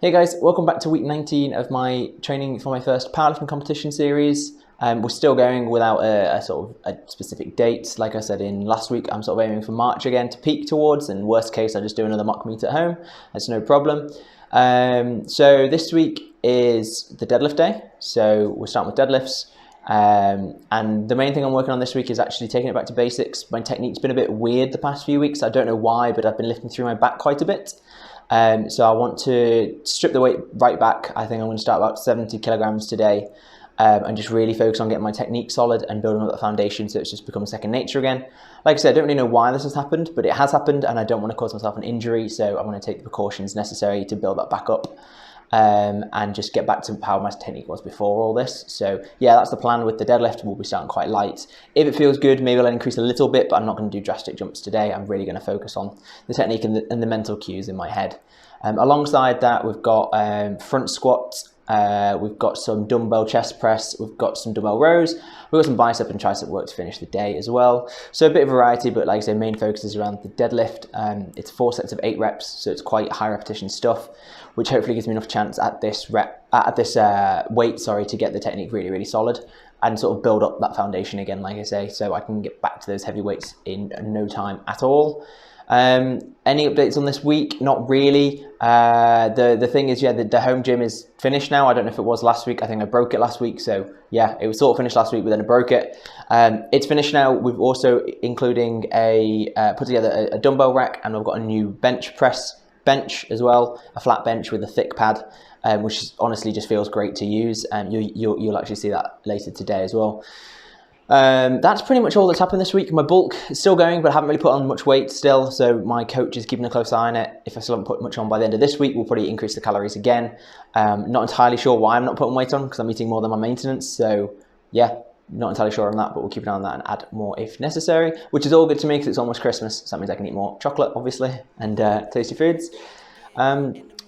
Hey guys, welcome back to week 19 of my training for my first powerlifting competition series. We're still going without a specific date. Like I said in last week, I'm sort of aiming for March again to peak towards, and worst case, I just do another mock meet at home. That's no problem. So this week is the deadlift day. So we're starting with deadlifts. And the main thing I'm working on this week is actually taking it back to basics. My technique's been a bit weird the past few weeks. I don't know why, but I've been lifting through my back quite a bit. So I want to strip the weight right back. I think I'm going to start about 70 kilograms today and just really focus on getting my technique solid and building up the foundation so it's just become second nature again. Like I said, I don't really know why this has happened, but it has happened and I don't want to cause myself an injury, so I'm going to take the precautions necessary to build that back up and just get back to how my technique was before all this. So yeah, that's the plan with the deadlift. We'll be starting quite light. If it feels good, maybe I'll increase a little bit, but I'm not going to do drastic jumps today. I'm really going to focus on the technique and the mental cues in my head. Alongside that, we've got front squats, we've got some dumbbell chest press, we've got some dumbbell rows, we've got some bicep and tricep work to finish the day as well. So a bit of variety, but like I say, main focus is around the deadlift. It's 4 sets of 8 reps, so it's quite high repetition stuff, which hopefully gives me enough chance at this weight, to get the technique really, really solid and sort of build up that foundation again, like I say, so I can get back to those heavy weights in no time at all. Any updates on this week? Not really. The thing is, yeah, the home gym is finished now. I don't know if it was last week. I think I broke it last week. So yeah, it was sort of finished last week, but then I broke it. It's finished now. We've also including put together a dumbbell rack, and we've got a new bench press bench as well, a flat bench with a thick pad, which honestly just feels great to use. And you'll actually see that later today as well. That's pretty much all that's happened this week. My bulk is still going, but I haven't really put on much weight still, so my coach is keeping a close eye on it. If I still haven't put much on by the end of this week, we'll probably increase the calories again. Not entirely sure why I'm not putting weight on, because I'm eating more than my maintenance, so yeah, not entirely sure on that, but we'll keep an eye on that and add more if necessary, which is all good to me because it's almost Christmas, so that means I can eat more chocolate, obviously, and tasty foods.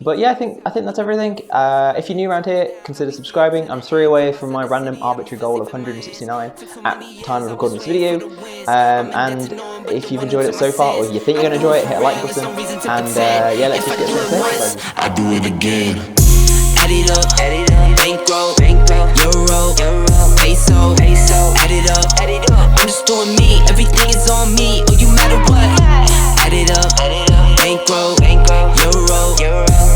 But yeah, I think that's everything. If you're new around here, consider subscribing. I'm 3 away from my random arbitrary goal of 169 at the time of recording this video. And if you've enjoyed it so far, or you think you're going to enjoy it, hit a like button. And yeah, let's just get started. I do it again. Add it up, bankroll, euro, peso, add it up. I'm just doing me, everything is on me. Oh, you matter what? Add it up, bankroll, euro,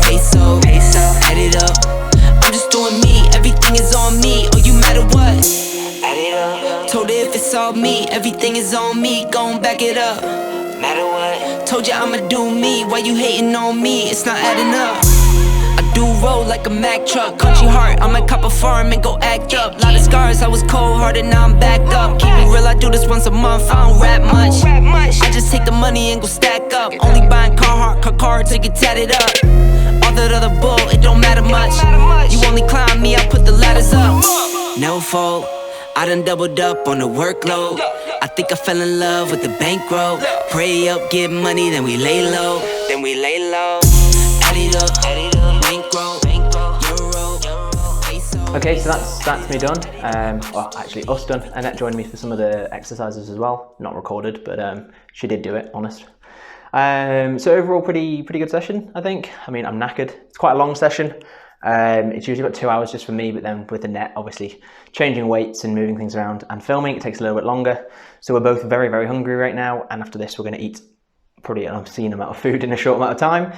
peso, add it up. I'm just doing me, everything is on me. Oh, you matter what? Add it up. Told her if it's all me, everything is on me. Gon' back it up. Matter what? Told you I'ma do me. Why you hating on me? It's not adding up. I do roll like a Mack truck. Country heart, I might cop a farm and go act up. Lot of scars, I was cold-hearted, now I'm backed up. Keep it real, I do this once a month, I don't rap much. I just take the money and go stack up. Only buying car to get tatted up. All that other bull, it don't matter much. You only climb me, I put the ladders up. No fault, I done doubled up on the workload. I think I fell in love with the bankroll. Pray up, get money, then we lay low. Add it up, bankroll, euro, peso. Okay, so that's me done. Well, actually us done. Annette joined me for some of the exercises as well. Not recorded, but she did do it, honest. So overall, pretty good session, I think. I mean, I'm knackered. It's quite a long session. It's usually about 2 hours just for me, but then with the net, obviously, changing weights and moving things around and filming, it takes a little bit longer. So we're both very, very hungry right now, and after this, we're going to eat probably an obscene amount of food in a short amount of time,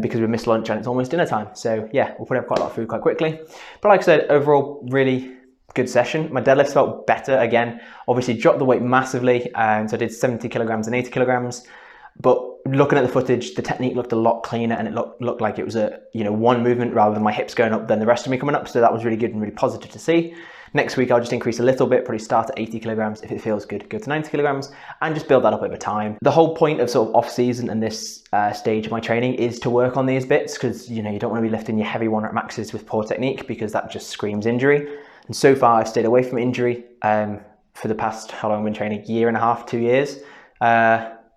because we missed lunch and it's almost dinner time. So yeah, we'll probably have quite a lot of food quite quickly. But like I said, overall, really good session. My deadlifts felt better again. Obviously, dropped the weight massively, so I did 70 kilograms and 80 kilograms. But looking at the footage, the technique looked a lot cleaner, and it looked like it was one movement rather than my hips going up than the rest of me coming up. So that was really good and really positive to see. Next week, I'll just increase a little bit, probably start at 80 kilograms. If it feels good, go to 90 kilograms and just build that up over time. The whole point of sort of off season and this stage of my training is to work on these bits, because you don't want to be lifting your heavy 1 rep maxes with poor technique, because that just screams injury. And so far, I've stayed away from injury for the past, how long I've been training, 1.5 2 years.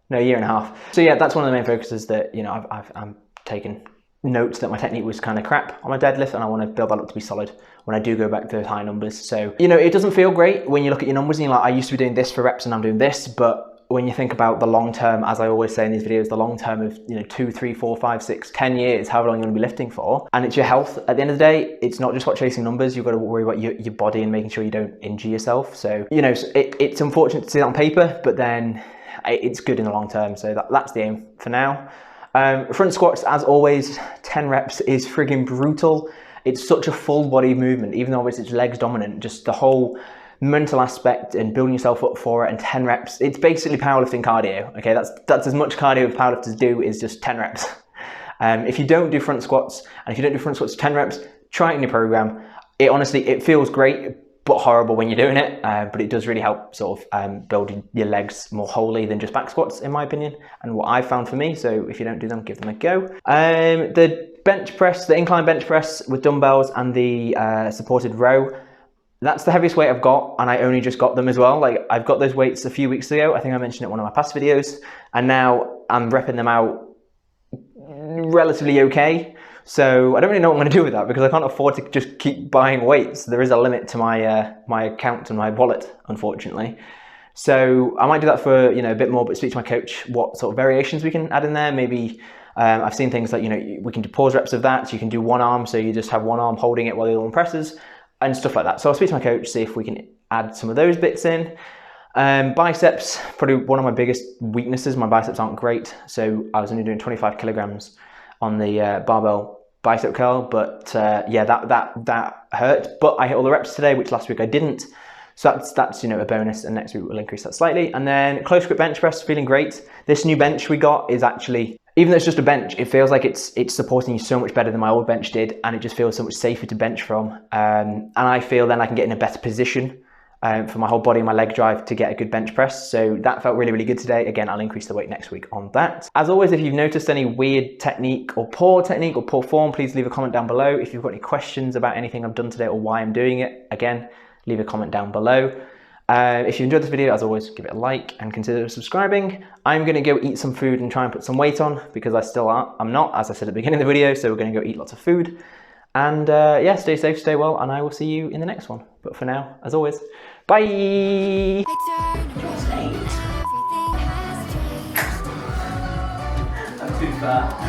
No, 1.5 years. So yeah, that's one of the main focuses that, I'm taking notes that my technique was kind of crap on my deadlift, and I want to build that up to be solid when I do go back to those high numbers. So, it doesn't feel great when you look at your numbers and you're like, I used to be doing this for reps and I'm doing this, but when you think about the long term, as I always say in these videos, the long term of 2, 3, 4, 5, 6, 10 years, however long you're going to be lifting for, and it's your health. At the end of the day, it's not just about chasing numbers. You've got to worry about your body and making sure you don't injure yourself. So it's unfortunate to see that on paper, but then it's good in the long term. So that's the aim for now. Front squats, as always, 10 reps is frigging brutal. It's such a full body movement, even though it's legs dominant. Just the whole mental aspect and building yourself up for it, and 10 reps, it's basically powerlifting cardio. Okay, that's as much cardio as powerlifters do, is just 10 reps. If you don't do front squats, and if you don't do front squats 10 reps, try it in your program. It honestly, it feels great but horrible when you're doing it, but it does really help sort of build your legs more wholly than just back squats, in my opinion, and what I've found for me. So if you don't do them, give them a go. The bench press, the incline bench press with dumbbells and the supported row, that's the heaviest weight I've got, and I only just got them as well. Like, I've got those weights a few weeks ago. I think I mentioned it in one of my past videos, and now I'm repping them out relatively okay. So I don't really know what I'm going to do with that, because I can't afford to just keep buying weights. There is a limit to my my account and my wallet, unfortunately. So I might do that for a bit more, but speak to my coach what sort of variations we can add in there. Maybe I've seen things like we can do pause reps of that. So you can do one arm, so you just have one arm holding it while the other one presses, and stuff like that. So I'll speak to my coach, see if we can add some of those bits in. Biceps, probably one of my biggest weaknesses. My biceps aren't great, so I was only doing 25 kilograms on the barbell bicep curl, but yeah, that hurt. But I hit all the reps today, which last week I didn't. So that's a bonus, and next week we'll increase that slightly. And then close grip bench press, feeling great. This new bench we got is actually, even though it's just a bench, it feels like it's supporting you so much better than my old bench did, and it just feels so much safer to bench from. And I feel then I can get in a better position for my whole body and my leg drive to get a good bench press. So that felt really, really good today. Again, I'll increase the weight next week on that. As always, if you've noticed any weird technique or poor form, please leave a comment down below. If you've got any questions about anything I've done today or why I'm doing it, again, leave a comment down below. If you enjoyed this video, as always, give it a like and consider subscribing. I'm going to go eat some food and try and put some weight on, because I'm not, as I said at the beginning of the video. So we're going to go eat lots of food. And yeah, stay safe, stay well, and I will see you in the next one. But for now, as always, bye! That's too far.